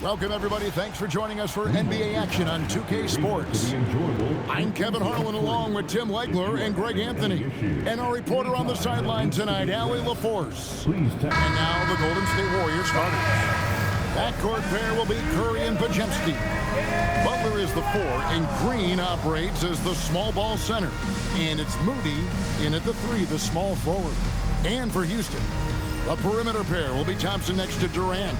Welcome, everybody. Thanks for joining us for NBA action on 2K Sports. I'm Kevin Harlan along with Tim Legler and Greg Anthony. And our reporter on the sideline tonight, Allie LaForce. And now the Golden State Warriors starters. Backcourt pair will be Curry and Pajemski. Butler is the 4, and Green operates as the small ball center. And it's Moody in at the 3, the small forward. And for Houston, the perimeter pair will be Thompson next to Durant.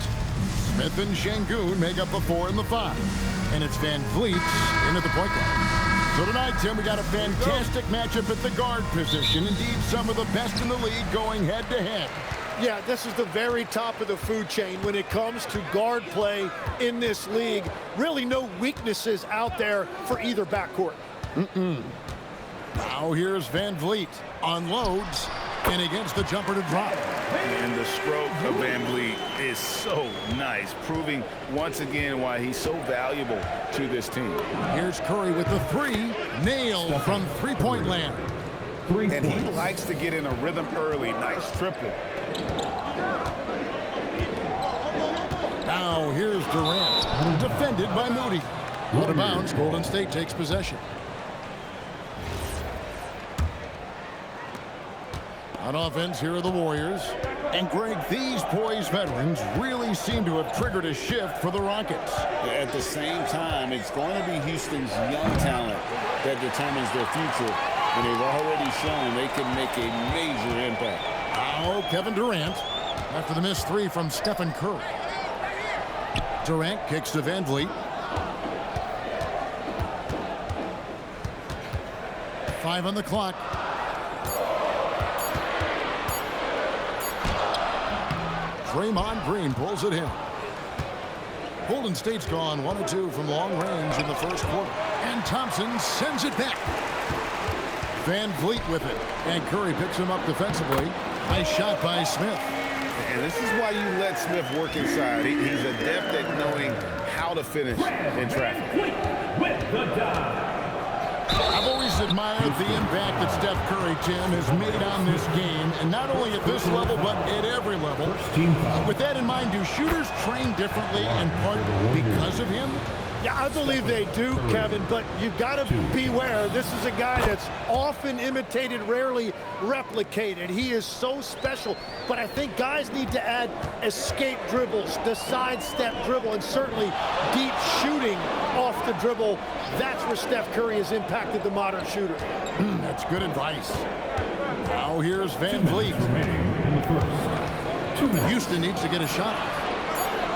Smith and Şengün make up the 4 and the 5. And it's Van Vliet in at the point guard. So tonight, Tim, we got a fantastic matchup at the guard position. Indeed, some of the best in the league going head-to-head. Yeah, this is the very top of the food chain when it comes to guard play in this league. Really no weaknesses out there for either backcourt. Now here's Van Vliet. Unloads. And against the jumper to drop. And the stroke of Van Vliet is so nice, proving once again why he's so valuable to this team. Here's Curry with the 3. Nailed from three-point land. And he likes to get in a rhythm early. Nice triple. Now here's Durant. Defended by Moody. Out of bounds, Golden State takes possession. On offense, here are the Warriors. And Greg, these poised veterans really seem to have triggered a shift for the Rockets. At the same time, it's going to be Houston's young talent that determines their future. And they've already shown they can make a major impact. Now Kevin Durant after the missed 3 from Stephen Curry. Durant kicks to Van Vliet. 5 on the clock. Draymond Green pulls it in. Golden State's gone 1 of 2 from long range in the first quarter. And Thompson sends it back. Van Vliet with it. And Curry picks him up defensively. Nice shot by Smith. And this is why you let Smith work inside. He's adept at knowing how to finish in traffic. I've always admired the impact that Steph Curry, Tim, has made on this game, and not only at this level, but at every level. With that in mind, do shooters train differently in part because of him? Yeah, I believe they do, Kevin, but you've got to beware. This is a guy that's often imitated, rarely replicated. He is so special, but I think guys need to add escape dribbles, the sidestep dribble, and certainly deep shooting off the dribble. That's where Steph Curry has impacted the modern shooter. That's good advice. Now here's Van Vliet. Houston needs to get a shot.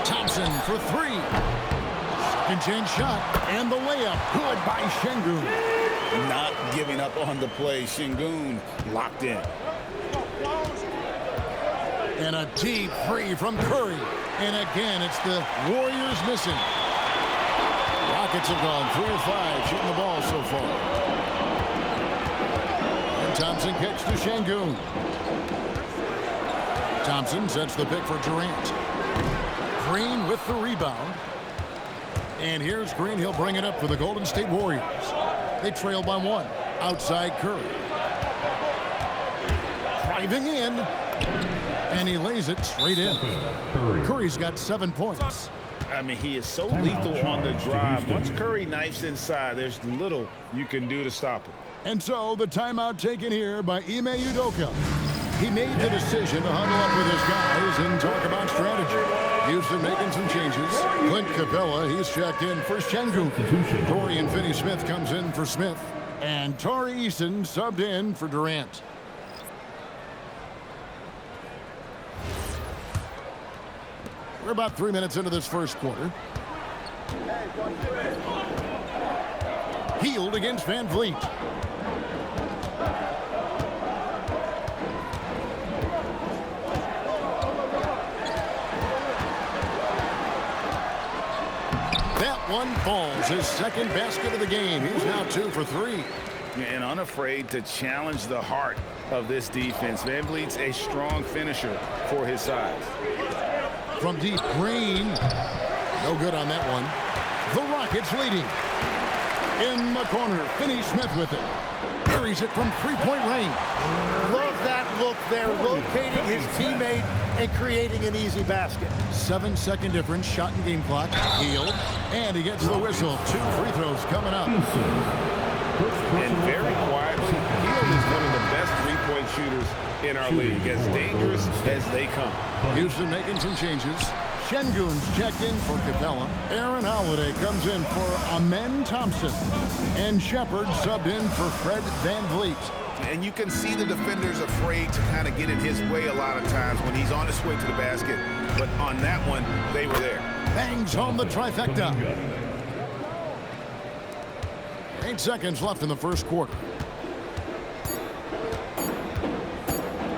Thompson for 3. Second chance shot, and the layup good by Şengün. Not giving up on the play. Şengün locked in. And a deep 3 from Curry. And again, it's the Warriors missing. Rockets have gone 3 of 5 shooting the ball so far. And Thompson kicks to Şengün. Thompson sets the pick for Durant. Green with the rebound. And here's Green. He'll bring it up for the Golden State Warriors. They trail by 1. Outside Curry. Driving in. And he lays it straight in. Curry's got 7 points. I mean, he is so lethal on the drive. Once Curry knifes inside, there's little you can do to stop him. And so the timeout taken here by NBA2K26. He made the decision to huddle up with his guys and talk about strategy. Houston making some changes. Clint Capella, he's checked in for Şengün. Dorian Finney-Smith comes in for Smith. And Tari Eason subbed in for Durant. We're about 3 minutes into this first quarter. Healed against Van Vliet. That one falls. His second basket of the game. He's now 2 for 3. And unafraid to challenge the heart of this defense. Van Vliet's a strong finisher for his size. From deep, Green. No good on that one. The Rockets leading. In the corner, Finney-Smith with it. Buries it from three-point range. Love that look there, locating his teammate and creating an easy basket. 7-second difference, shot and game clock. Hield, and he gets the whistle. 2 free throws coming up. And very quietly, Hield is one of the best three-point shooters in our league, as dangerous as they come. Houston making some changes. Şengün's checked in for Capella. Aaron Holiday comes in for Amen Thompson. And Shepard subbed in for Fred VanVleet. And you can see the defenders afraid to kind of get in his way a lot of times when he's on his way to the basket. But on that one, they were there. Bangs home the trifecta. 8 seconds left in the first quarter.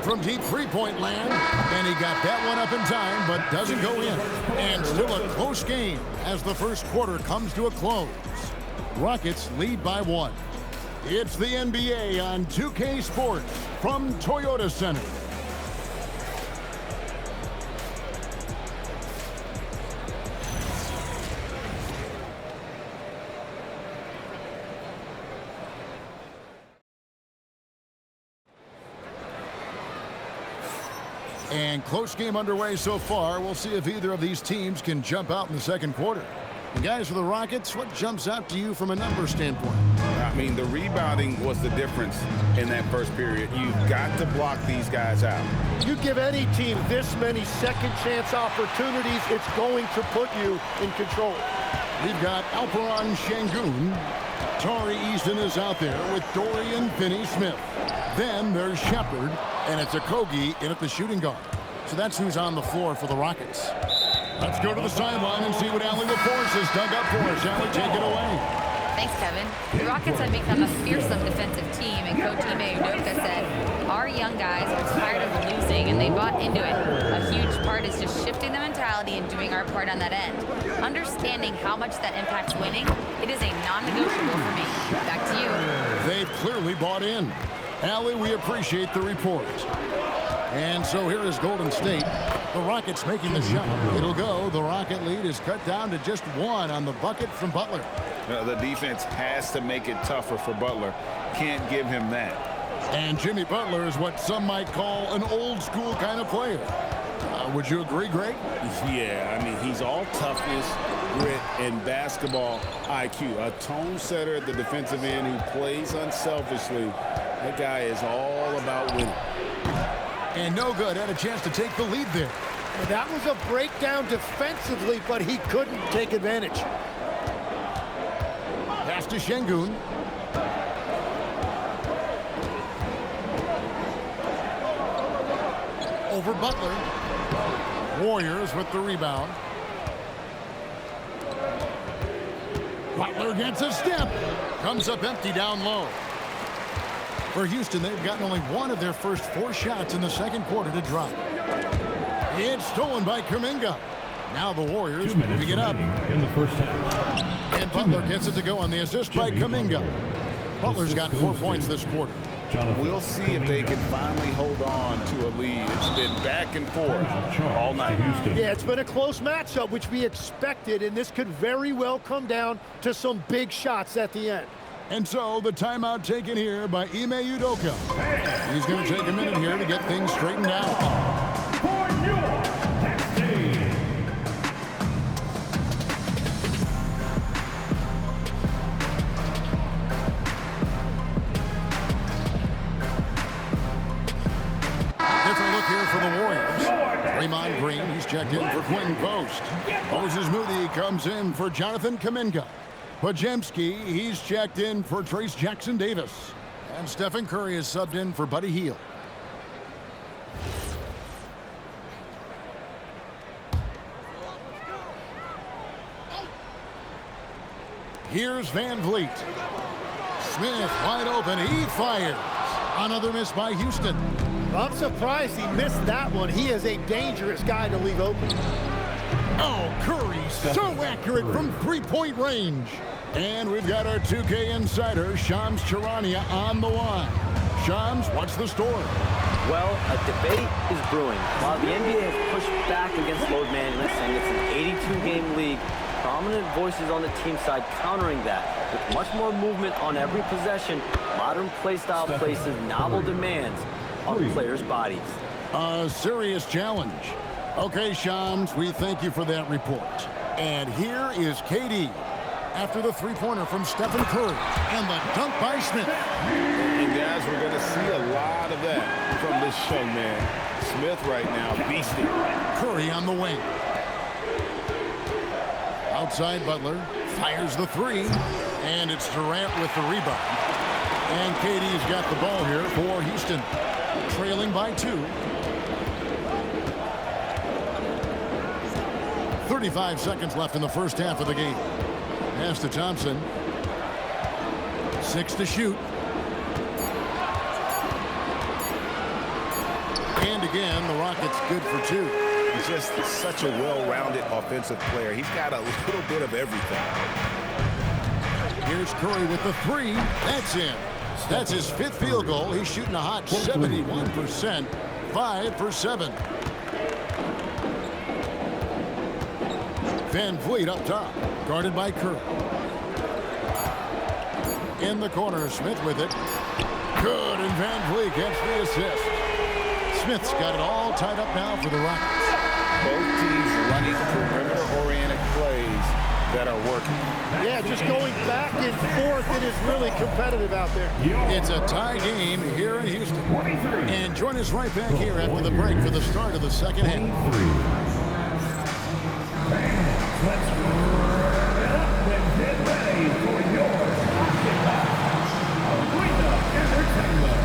From deep three-point land, and he got that one up in time, but doesn't go in. And still a close game as the first quarter comes to a close. Rockets lead by 1. It's the NBA on 2K Sports from Toyota Center. And close game underway so far. We'll see if either of these teams can jump out in the second quarter. And guys, for the Rockets, what jumps out to you from a numbers standpoint? I mean, the rebounding was the difference in that first period. You've got to block these guys out. You give any team this many second chance opportunities, it's going to put you in control. We've got Alperen Şengün. Tari Easton is out there with Dorian Finney-Smith. Then there's Shepard, and it's Okogie in at the shooting guard. So that's who's on the floor for the Rockets. Let's go to the sideline and see what Allie LaForce has dug up for us. Allie, take it away. Thanks, Kevin. The Rockets have become a fearsome defensive team, and Coach Ime Udoka said, our young guys are tired of losing, and they bought into it. A huge part is just shifting the mentality and doing our part on that end. Understanding how much that impacts winning, it is a non-negotiable for me. Back to you. They've clearly bought in. Allie, we appreciate the report. And so here is Golden State. The Rockets making the shot. It'll go. The Rocket lead is cut down to just 1 on the bucket from Butler. The defense has to make it tougher for Butler. Can't give him that. And Jimmy Butler is what some might call an old school kind of player. Would you agree, Greg? Yeah, I mean, he's all toughness, grit, and basketball IQ. A tone setter at the defensive end who plays unselfishly. That guy is all about winning. And no good. Had a chance to take the lead there. And that was a breakdown defensively, but he couldn't take advantage. Pass to Şengün. Over Butler. Warriors with the rebound. Butler gets a step. Comes up empty down low. For Houston, they've gotten only 1 of their first 4 shots in the second quarter to drop. It's stolen by Kuminga. Now the Warriors moving it up. In the first half. And Butler gets it to go on the assist by Kuminga. Butler's got 4 points this quarter. We'll see if they can finally hold on to a lead. It's been back and forth all night. Yeah, it's been a close matchup, which we expected, and this could very well come down to some big shots at the end. And so the timeout taken here by Ime Udoka. He's going to take a minute here to get things straightened out. For your next game. Different look here for the Warriors. Draymond Green, he's checked in for Quentin Post. Moses Moody comes in for Jonathan Kuminga. Podziemski, he's checked in for Trace Jackson-Davis. And Stephen Curry is subbed in for Buddy Hield. Here's VanVleet. Smith wide open. He fires. Another miss by Houston. I'm surprised he missed that one. He is a dangerous guy to leave open. Oh, Curry so accurate from three-point range. And we've got our 2K insider, Shams Charania, on the line. Shams, what's the story? Well, a debate is brewing. While the NBA has pushed back against load management, saying it's an 82-game league, prominent voices on the team side countering that. With much more movement on every possession, modern play style places novel demands. on players' bodies. A serious challenge. Okay, Shams, we thank you for that report. And here is KD after the three-pointer from Stephen Curry and the dunk by Smith. And guys, we're going to see a lot of that from this young man. Smith right now, beasting. Curry on the wing. Outside Butler, fires the three, and it's Durant with the rebound. And KD's got the ball here for Houston, trailing by 2. 35 seconds left in the first half of the game. Pass to Thompson. 6 to shoot. And again, the Rockets good for 2. He's just such a well-rounded offensive player. He's got a little bit of everything. Here's Curry with the 3. That's in. That's his 5th field goal. He's shooting a hot 71%. 5 for 7. Van Vliet up top, guarded by Curry. In the corner, Smith with it. Good, and Van Vliet gets the assist. Smith's got it all tied up now for the Rockets. Both teams running perimeter-oriented plays that are working. Yeah, just going back and forth, it is really competitive out there. It's a tie game here in Houston. And join us right back here after the break for the start of the second half. Let's wrap it up and get ready for your Arena Entertainment.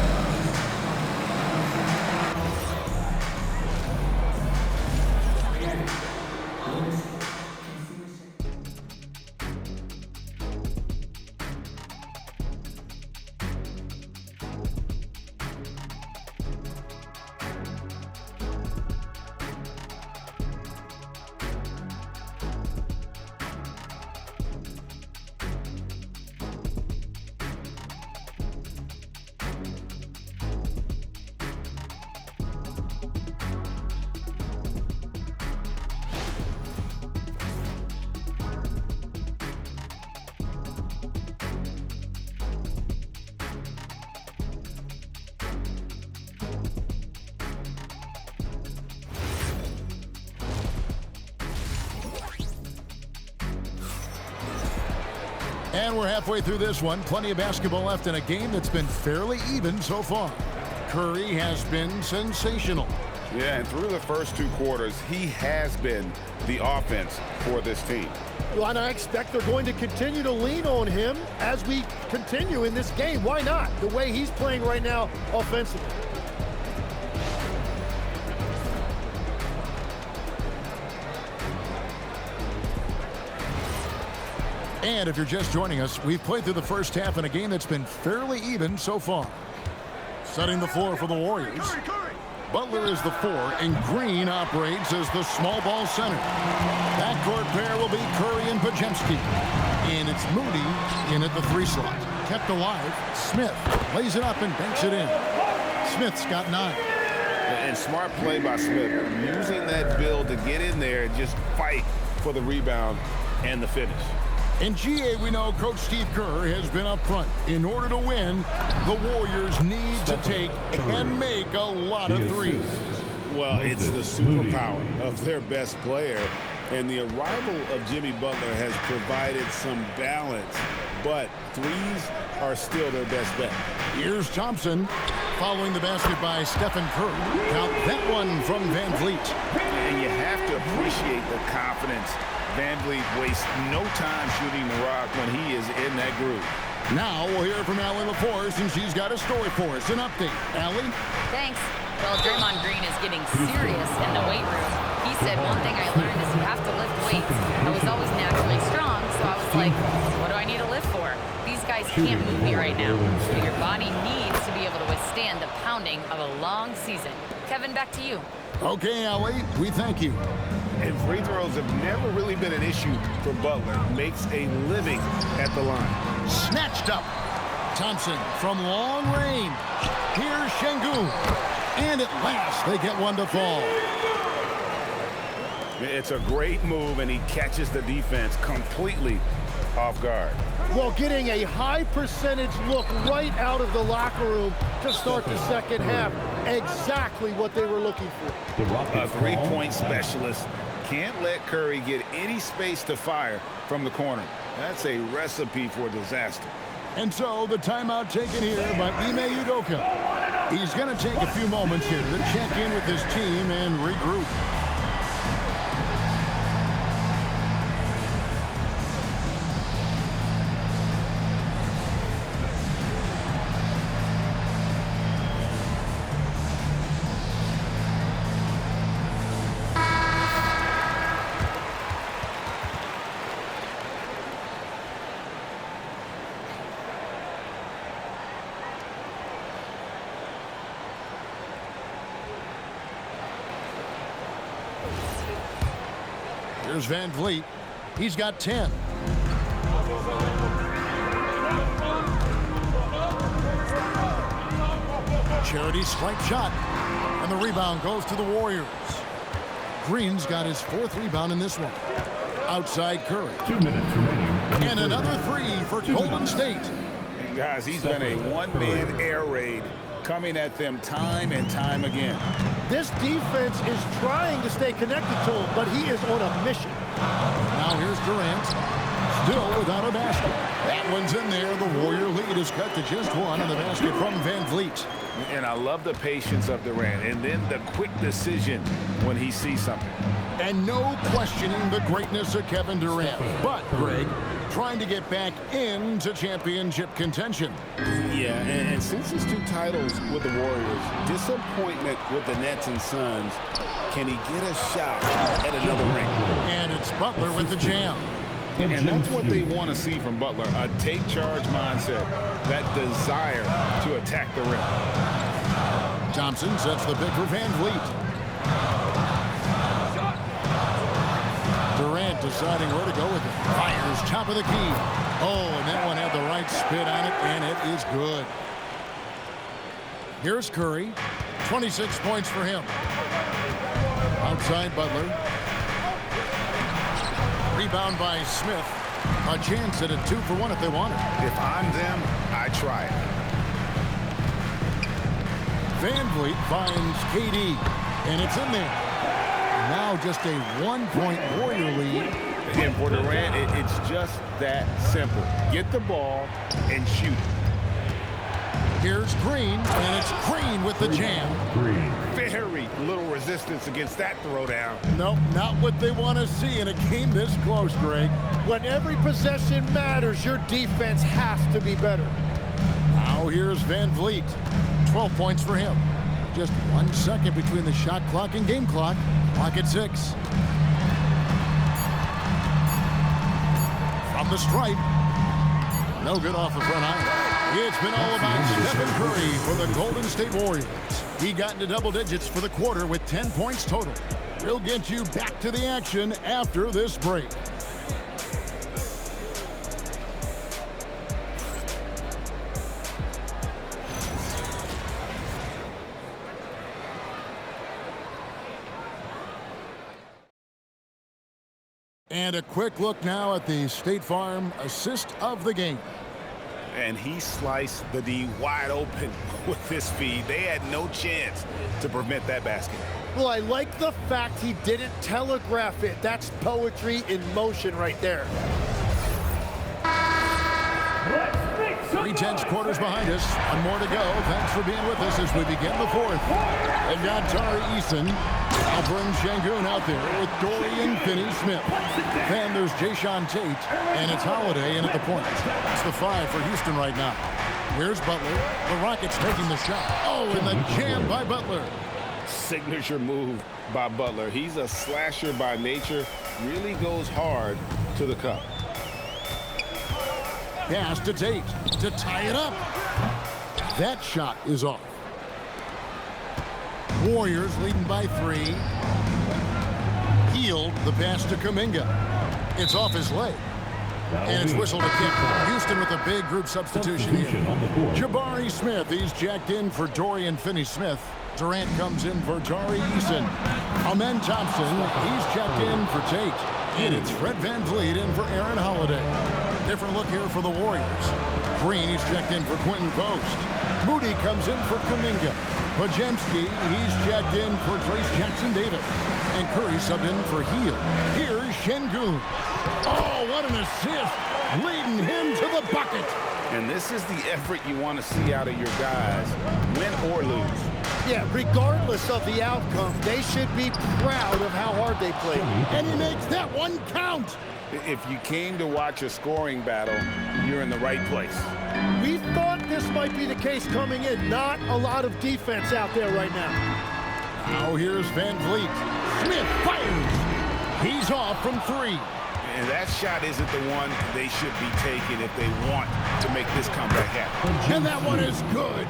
And we're halfway through this one. Plenty of basketball left in a game that's been fairly even so far. Curry has been sensational. Yeah, and through the first 2 quarters, he has been the offense for this team. Well, and I expect they're going to continue to lean on him as we continue in this game. Why not? The way he's playing right now offensively. And if you're just joining us, we've played through the first half in a game that's been fairly even so far. Setting the floor for the Warriors. Butler is the 4, and Green operates as the small ball center. Backcourt pair will be Curry and Podziemski. And it's Moody in at the 3 slot. Kept alive, Smith lays it up and banks it in. Smith's got 9. And smart play by Smith, using that build to get in there and just fight for the rebound and the finish. In GA, we know Coach Steve Kerr has been up front. In order to win, the Warriors need to take and make a lot of threes. Well, it's the superpower of their best player. And the arrival of Jimmy Butler has provided some balance. But threes are still their best bet. Here's Thompson following the basket by Stephen Curry. Count that one from Van Vliet. And you have to appreciate the confidence. Van Vliet wastes no time shooting the rock when he is in that groove. Now we'll hear from Allie LaForce, and she's got a story for us. An update. Allie? Thanks. Well, Draymond Green is getting serious in the weight room. He said, one thing I learned is you have to lift weights. I was always naturally strong, so I was like, what do I need to lift for? These guys can't move me right now. So your body needs to be able to withstand the pounding of a long season. Kevin, back to you. Okay, Allie, we thank you. And free throws have never really been an issue for Butler. Makes a living at the line. Snatched up. Thompson from long range. Here's Şengün. And at last, they get one to fall. It's a great move, and he catches the defense completely off guard. Well, getting a high percentage look right out of the locker room to start the second half. Exactly what they were looking for. A three-point specialist can't let Curry get any space to fire from the corner. That's a recipe for disaster. And so the timeout taken here by Ime Udoka. He's going to take a few moments here to check in with his team and regroup. Here's Van Vliet. He's got 10. Charity stripe shot. And the rebound goes to the Warriors. Green's got his 4th rebound in this one. Outside Curry. 2 minutes remaining. And another 3 for Golden State. And guys, he's been a one-man air raid coming at them time and time again. This defense is trying to stay connected to him, but he is on a mission. Now here's Durant. Still without a basket. That one's in there. The Warrior lead is cut to just 1 on the basket from Van Vliet. And I love the patience of Durant, and then the quick decision when he sees something. And no questioning the greatness of Kevin Durant. But, Greg, trying to get back into championship contention. Yeah, and since his 2 titles with the Warriors, disappointment with the Nets and Suns, can he get a shot at another ring? And it's Butler with the jam. And that's what they want to see from Butler, a take-charge mindset, that desire to attack the rim. Thompson sets the pick for Van Vliet. Durant deciding where to go with it. Fires top of the key. Oh, and that one had the right spin on it, and it is good. Here's Curry. 26 points for him. Outside Butler. Rebound by Smith. A chance at a 2 for 1 if they want it. If I'm them, I try it. Van Vliet finds KD, and it's in there. Now just a 1-point Warrior lead. And for Durant, it's just that simple. Get the ball and shoot. Here's Green, and it's Green with the jam. Very little resistance against that throwdown. Nope, not what they want to see in a game this close, Greg. When every possession matters, your defense has to be better. Now here's Van Vliet. 12 points for him. Just 1 second between the shot clock and game clock. Clock at 6. From the stripe. No good off the front iron. It's been all about Stephen Curry for the Golden State Warriors. He got into double digits for the quarter with 10 points total. We'll get you back to the action after this break. And a quick look now at the State Farm assist of the game. And he sliced the D wide open with his feed. They had no chance to prevent that basket. Well, I like the fact he didn't telegraph it. That's poetry in motion right there. 3 quarters behind us. 1 more to go. Thanks for being with us as we begin the 4th. They've got Tari Eason, Alperin Şengün out there with Dorian Finney-Smith. Then there's Jayshawn Tate, and it's Holiday in at the point. It's the 5 for Houston right now. Here's Butler. The Rockets taking the shot. Oh, and the jam by Butler. Signature move by Butler. He's a slasher by nature. Really goes hard to the cup. Pass to Tate to tie it up. That shot is off. Warriors leading by 3. Healed the pass to Kuminga. It's off his leg. And it's whistled a kick. Houston with a big group substitution here. Jabari Smith, he's jacked in for Dorian Finney-Smith. Durant comes in for Tari Eason. Amen Thompson, he's checked in for Tate. And it's Fred VanVleet in for Aaron Holiday. Different look here for the Warriors. Green, he's checked in for Quentin Post. Moody comes in for Kuminga. Podziemski, he's checked in for Trace Jackson-Davis. And Curry subbed in for Heel. Here's Şengün. Oh, what an assist! Leading him to the bucket. And this is the effort you want to see out of your guys, win or lose. Yeah, regardless of the outcome, they should be proud of how hard they played. And he makes that one count. If you came to watch a scoring battle, you're in the right place. We thought this might be the case coming in. Not a lot of defense out there right now. Now here's VanVleet. Smith fires. He's off from three. And that shot isn't the one they should be taking if they want to make this comeback happen. And that one is good.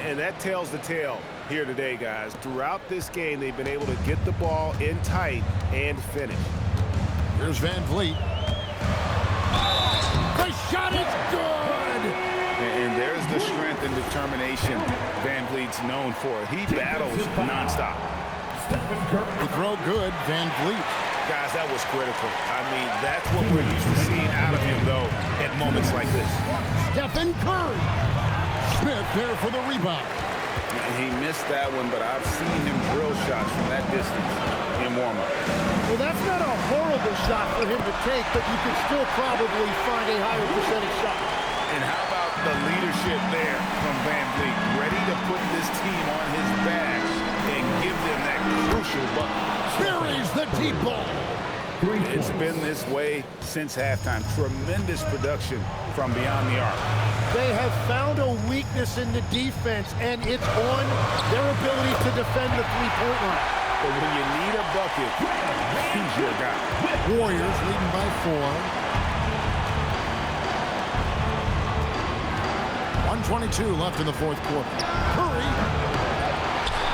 And that tells the tale here today, guys. Throughout this game, they've been able to get the ball in tight and finish. Here's VanVleet. The shot is good! And there's the strength and determination VanVleet's known for. He battles nonstop. The throw good, VanVleet. Guys, that was critical. I mean, that's what we're used to seeing out of him, though, at moments like this. Stephen Curry. Smith there for the rebound. He missed that one, but I've seen him drill shots from that distance in warm-up. Well, that's not a horrible shot for him to take, but you could still probably find a higher percentage shot. And how about the leadership there from VanVleet, ready to put this team on his back and give them that crucial bucket. Buries the deep ball. It's been this way since halftime. Tremendous production from beyond the arc. They have found a weakness in the defense, and it's on their ability to defend the three-point line. But when you need a bucket, he's your guy. Warriors leading by 4. 1:22 left in the fourth quarter. Curry.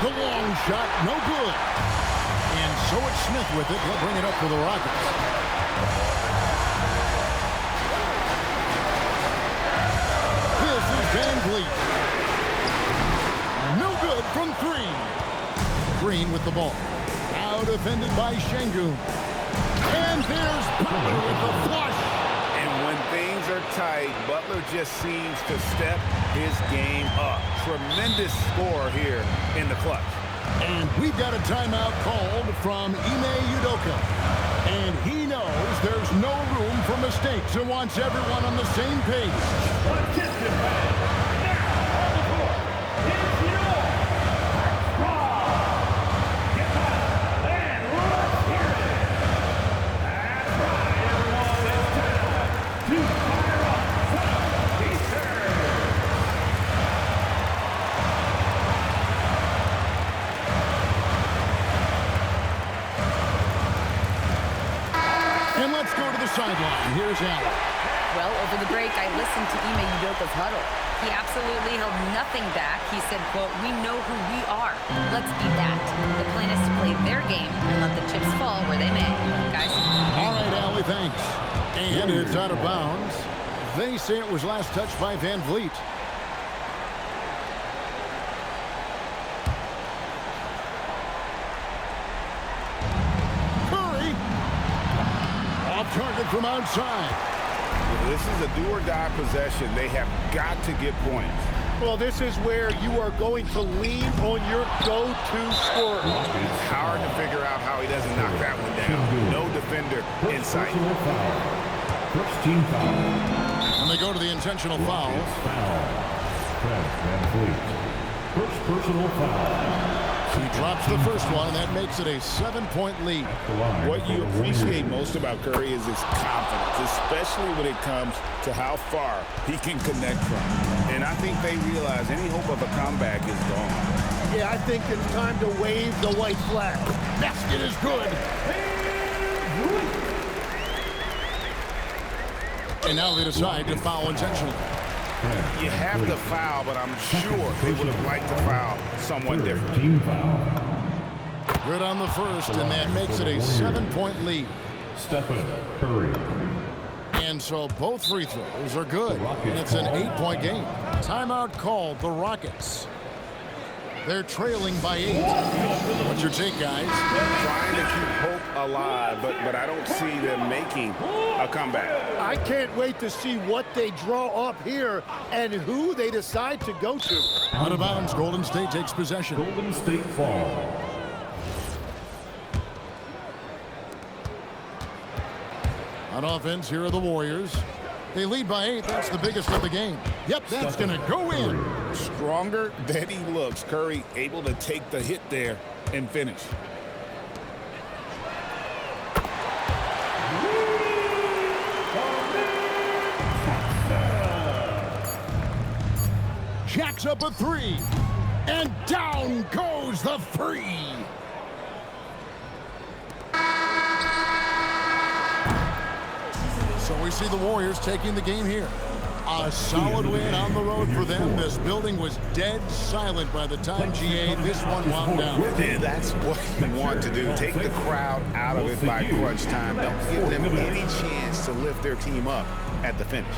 The long shot, no good. And so it's Smith with it. He'll bring it up for the Rockets. This is VanVleet. No good from three. Green with the ball. Now defended by Şengün. And there's Butler with the flush. And when things are tight, Butler just seems to step his game up. Tremendous score here in the clutch. And we've got a timeout called from Ime Udoka. And he knows there's no room for mistakes and wants everyone on the same page. Participant now on the court is your Rob. Get up and let's hear it. That's right, everyone. It's time to fire up Southeastern. And let's go to the sideline. Here's Allen. Well, over the break, I listened to Ime Udoka's huddle. He absolutely held nothing back. He said, quote, "We know who we are. Let's be that." The plan is to play their game and let the chips fall where they may. Guys? All right, Allie, thanks. And it's out of bounds. They say it was last touched by VanVleet. Curry. Off target from outside. This is a do-or-die possession. They have got to get points. Well, this is where you are going to lean on your go-to scorer. It's hard to figure out how he doesn't knock that one down. No defender in sight. First team foul. And they go to the intentional foul. Fred VanVleet. First personal foul. He drops the first one, and that makes it a 7-point lead. What you appreciate most about Curry is his confidence, especially when it comes to how far he can connect from. And I think they realize any hope of a comeback is gone. Yeah, I think it's time to wave the white flag. Basket is good. And now they decide to foul intentionally. You have to foul, but I'm sure they would have liked to foul someone different. Team foul. Good on the first, and that makes it a 7-point lead. Stephen Curry. And so both free throws are good, and it's an 8-point game. Timeout called the Rockets. They're trailing by 8. What's your take, guys? Trying to keep hope alive, but I don't see them making a comeback. I can't wait to see what they draw up here and who they decide to go to. Out of bounds, Golden State takes possession. Golden State ball. On offense, here are the Warriors. They lead by 8. That's the biggest of the game. Yep, that's going to go in. Stronger than he looks. Curry able to take the hit there and finish. Jacks up a 3. And down goes the 3. So we see the Warriors taking the game here. A solid win on the road for them. This building was dead silent by the time GA this one wound down. Yeah, that's what you want to do. Take the crowd out of it by crunch time. Don't give them any chance to lift their team up at the finish.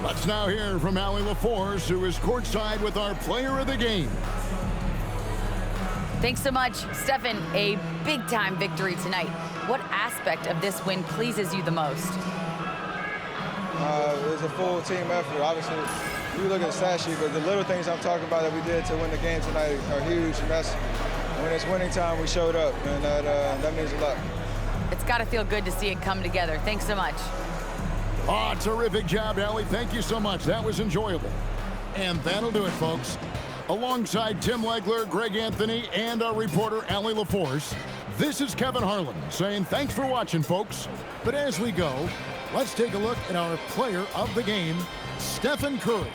Let's now hear from Allie LaForce, who is courtside with our player of the game. Thanks so much, Stephen. A big-time victory tonight. What aspect of this win pleases you the most? It was a full team effort. Obviously, you look at the stat sheet, but the little things I'm talking about that we did to win the game tonight are huge. And that's when it's winning time, we showed up, and that means a lot. It's got to feel good to see it come together. Thanks so much. Oh, terrific job, Allie. Thank you so much. That was enjoyable. And that'll do it, folks. Alongside Tim Legler, Greg Anthony, and our reporter, Allie LaForce, this is Kevin Harlan saying thanks for watching, folks. But as we go, let's take a look at our player of the game, Stephen Curry.